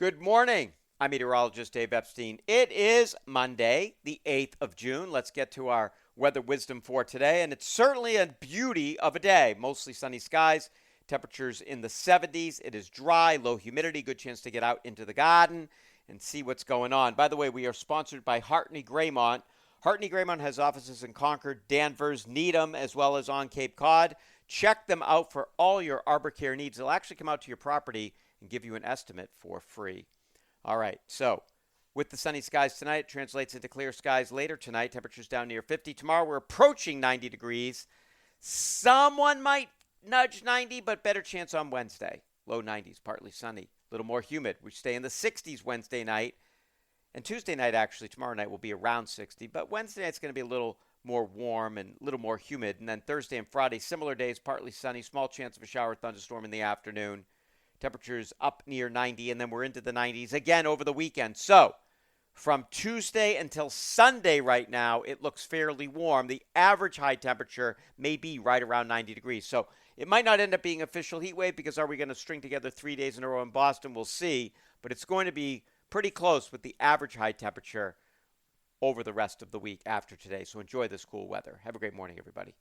Good morning. I'm meteorologist Dave Epstein. It is Monday, the 8th of June. Let's get to our weather wisdom for today. And it's certainly a beauty of a day. Mostly sunny skies, temperatures in the 70s. It is dry, low humidity, good chance to get out into the garden and see what's going on. By the way, we are sponsored by Hartney Graymont. Hartney Graymont has offices in Concord, Danvers, Needham, as well as on Cape Cod. Check them out for all your arbor care needs. They'll actually come out to your property and give you an estimate for free. All right, so with the sunny skies tonight, it translates into clear skies later tonight. Temperatures down near 50. Tomorrow, we're approaching 90 degrees. Someone might nudge 90, but better chance on Wednesday. Low 90s, partly sunny, a little more humid. We stay in the 60s Wednesday night. And Tuesday night, actually, tomorrow night will be around 60. But Wednesday night's going to be a little more warm and a little more humid. And then Thursday and Friday, similar days, partly sunny, small chance of a shower or thunderstorm in the afternoon. Temperatures up near 90, and then we're into the 90s again over the weekend. So from Tuesday until Sunday right now, it looks fairly warm. The average high temperature may be right around 90 degrees. So it might not end up being official heat wave because are we going to string together 3 days in a row in Boston? We'll see. But it's going to be pretty close with the average high temperature over the rest of the week after today. So enjoy this cool weather. Have a great morning, everybody.